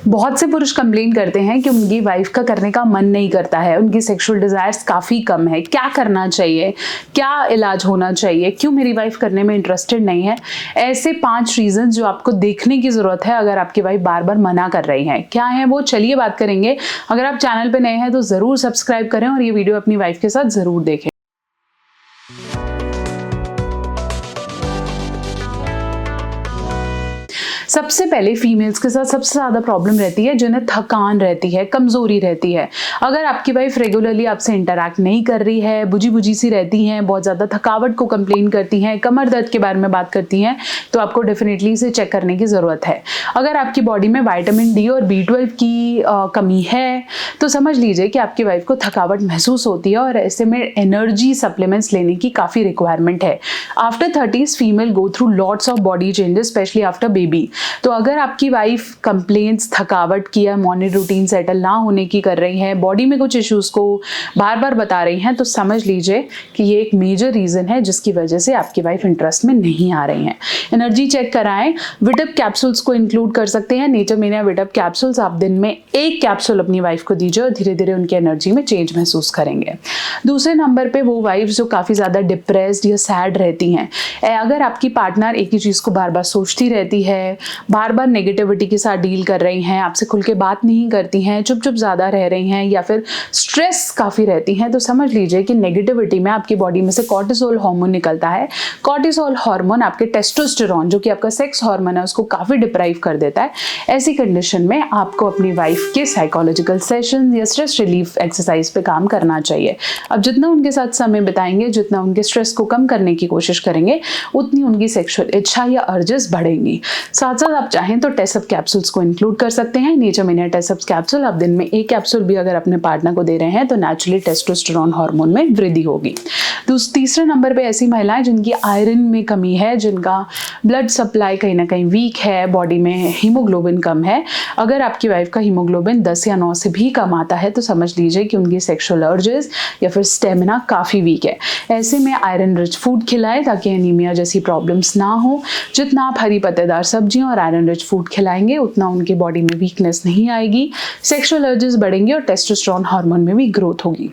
बहुत से पुरुष कंप्लेन करते हैं कि उनकी वाइफ का करने का मन नहीं करता है, उनकी सेक्सुअल डिजायर्स काफ़ी कम है। क्या करना चाहिए, क्या इलाज होना चाहिए, क्यों मेरी वाइफ करने में इंटरेस्टेड नहीं है? ऐसे 5 रीजन जो आपको देखने की ज़रूरत है अगर आपकी वाइफ बार बार मना कर रही है। क्या है वो, चलिए बात करेंगे। अगर आप चैनल पर नए हैं तो ज़रूर सब्सक्राइब करें और ये वीडियो अपनी वाइफ के साथ ज़रूर देखें। सबसे पहले फीमेल्स के साथ सबसे ज़्यादा प्रॉब्लम रहती है जिन्हें थकान रहती है, कमज़ोरी रहती है। अगर आपकी वाइफ रेगुलरली आपसे इंटरैक्ट नहीं कर रही है, बुझी बुझी सी रहती हैं, बहुत ज़्यादा थकावट को कंप्लेन करती हैं, कमर दर्द के बारे में बात करती हैं, तो आपको डेफिनेटली इसे चेक करने की ज़रूरत है। अगर आपकी बॉडी में विटामिन डी और B12 की कमी है तो समझ लीजिए कि आपकी वाइफ को थकावट महसूस होती है और ऐसे में एनर्जी सप्लीमेंट्स लेने की काफ़ी रिक्वायरमेंट है। After 30s female go through lots of body changes, specially after baby. तो अगर आपकी वाइफ कंप्लेंट्स थकावट की या मॉर्निंग रूटीन सेटल ना होने की कर रही है, बॉडी में कुछ इश्यूज को बार बार बता रही हैं, तो समझ लीजिए कि ये एक मेजर रीजन है जिसकी वजह से आपकी वाइफ इंटरेस्ट में नहीं आ रही हैं। एनर्जी चेक कराएं। विटअप कैप्सूल्स को इंक्लूड कर सकते हैं। नेचर मेनिया विटअप कैप्सूल्स आप दिन में 1 कैप्सूल अपनी वाइफ को दीजिए और धीरे धीरे उनकी एनर्जी में चेंज महसूस करेंगे। दूसरे नंबर पे वो वाइफ जो काफ़ी ज़्यादा डिप्रेस्ड या सैड रहती हैं। अगर आपकी पार्टनर एक ही चीज़ को बार बार सोचती रहती है, बार बार नेगेटिविटी के साथ डील कर रही हैं, आपसे खुल के बात नहीं करती हैं, चुप चुप ज़्यादा रह रही हैं या फिर स्ट्रेस काफ़ी रहती हैं, तो समझ लीजिए कि नेगेटिविटी में आपकी बॉडी में से कॉर्टिसोल हार्मोन निकलता है। कॉर्टिसोल हार्मोन आपके टेस्टोस्टेरोन जो कि आपका सेक्स हार्मोन है उसको काफ़ी डिप्राइव कर देता है। ऐसी कंडीशन में आपको अपनी वाइफ के साइकोलॉजिकल सेशन या स्ट्रेस रिलीफ एक्सरसाइज पे काम करना चाहिए। अब जितना उनके साथ समय बिताएंगे, जितना उनके स्ट्रेस को कम करने की कोशिश करेंगे, उतनी उनकी सेक्सुअल इच्छा या अर्जेस बढ़ेंगी। साथ साथ आप चाहें तो टेसअप कैप्सूल्स को इंक्लूड कर सकते हैं। नेचर मेनिया टेसअप कैप्सूल आप दिन में 1 कैप्सूल भी अगर अपने पार्टनर को दे रहे हैं तो नेचुरली टेस्टोस्टेरोन हार्मोन में वृद्धि होगी। तीसरे नंबर पे ऐसी महिलाएं जिनकी आयरन में कमी है, जिनका ब्लड सप्लाई कहीं ना कहीं वीक है, बॉडी में हीमोग्लोबिन कम है। अगर आपकी वाइफ का हीमोग्लोबिन 10 या 9 से भी कम आता है तो समझ लीजिए कि उनकी सेक्सुअल अर्जेस या फिर स्टेमिना काफ़ी वीक है। ऐसे में आयरन रिच फूड खिलाएं ताकि एनीमिया जैसी प्रॉब्लम्स ना हो। जितना आप हरी पत्तेदार सब्जियां और आयरन रिच फूड खिलाएंगे उतना उनकी बॉडी में वीकनेस नहीं आएगी, सेक्सुअल अर्जेस बढ़ेंगे और टेस्टोस्टेरोन हार्मोन में भी ग्रोथ होगी।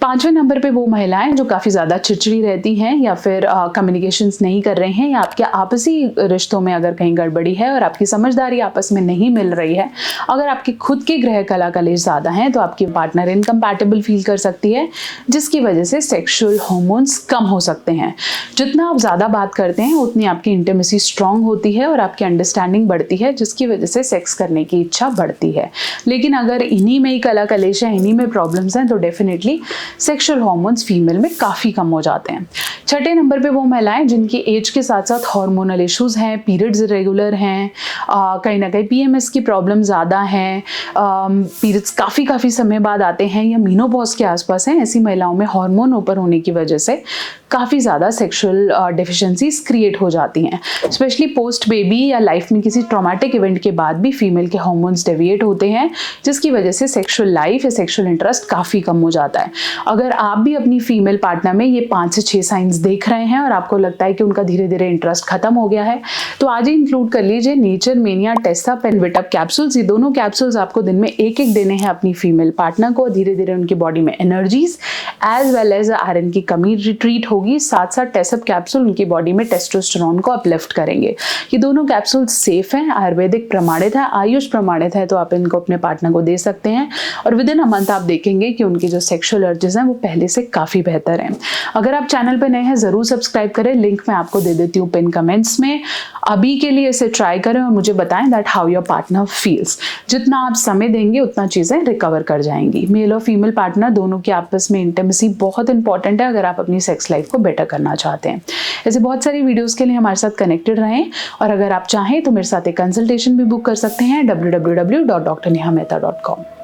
5वें नंबर पे वो महिलाएं जो काफ़ी ज़्यादा चिड़चिड़ी रहती हैं या फिर कम्युनिकेशंस नहीं कर रहे हैं या आपके आपसी रिश्तों में अगर कहीं गड़बड़ी है और आपकी समझदारी आपस में नहीं मिल रही है, अगर आपके खुद के ग्रह कला कलेश ज़्यादा हैं तो आपकी पार्टनर इनकम्पैटिबल फील कर सकती है, जिसकी वजह से सेक्सुअल हार्मोन्स कम हो सकते हैं। जितना आप ज़्यादा बात करते हैं उतनी आपकी इंटीमेसी स्ट्रांग होती है और आपकी अंडरस्टैंडिंग बढ़ती है, जिसकी वजह से सेक्स करने की इच्छा बढ़ती है। लेकिन अगर इन्हीं में ही कला कलेश है, इन्हीं में प्रॉब्लम्स हैं, तो डेफिनेटली सेक्सुअल हार्मोन्स फीमेल में काफ़ी कम हो जाते हैं। 6ठे नंबर पे वो महिलाएं जिनकी एज के साथ साथ हार्मोनल इश्यूज हैं, पीरियड्स इरेगुलर हैं, कहीं ना कहीं PMS की प्रॉब्लम ज़्यादा हैं, पीरियड्स काफ़ी समय बाद आते हैं या मीनोपॉज के आसपास हैं। ऐसी महिलाओं में हार्मोन ऊपर होने की वजह से काफ़ी ज़्यादा सेक्सुअल डेफिशिएंसीज क्रिएट हो जाती हैं। स्पेशली पोस्ट बेबी या लाइफ में किसी ट्रॉमेटिक इवेंट के बाद भी फीमेल के हार्मोन्स डेविएट होते हैं, जिसकी वजह से सेक्सुअल लाइफ या सेक्सुअल इंटरेस्ट काफ़ी कम हो जाता है। अगर आप भी अपनी फीमेल पार्टनर में ये 5 से 6 साइंस देख रहे हैं और आपको लगता है कि उनका धीरे धीरे इंटरेस्ट खत्म हो गया है, तो आज ही इंक्लूड कर लीजिए नेचर मेनिया टेसअप एंड विटअप कैप्सूल्स। ये दोनों कैप्सूल्स आपको दिन में 1-1 देने हैं अपनी फीमेल पार्टनर को। धीरे धीरे उनकी बॉडी में energies as well as iron की कमी रिट्रीट होगी। साथ साथ टेसअप कैप्सूल उनकी बॉडी में टेस्टोस्टेरोन को अपलिफ्ट करेंगे। ये दोनों कैप्सूल सेफ हैं, आयुर्वेदिक प्रमाणित है, आयुष प्रमाणित है, तो आप इनको अपने पार्टनर को दे सकते हैं और विद इन अ मंथ आप देखेंगे कि उनकी जो सेक्सुअल अर्जेस हैं वो पहले से काफ़ी बेहतर हैं। अगर आप चैनल पर नए हैं ज़रूर सब्सक्राइब करें, लिंक मैं आपको दे देती हूँ पिन कमेंट्स में। अभी के लिए इसे ट्राई करें और मुझे बताएं that how your partner feels. जितना आप समय देंगे उतना चीज़ें रिकवर कर जाएंगी। मेल और फीमेल पार्टनर दोनों के आपस में इंटीमेसी बहुत इंपॉर्टेंट है अगर आप अपनी सेक्स लाइफ को बेटर करना चाहते हैं। ऐसे बहुत सारी वीडियोज़ के लिए हमारे साथ कनेक्टेड रहें और अगर आप चाहें तो मेरे साथ एक कंसल्टेशन भी बुक कर सकते हैं www.drnehamehta.com।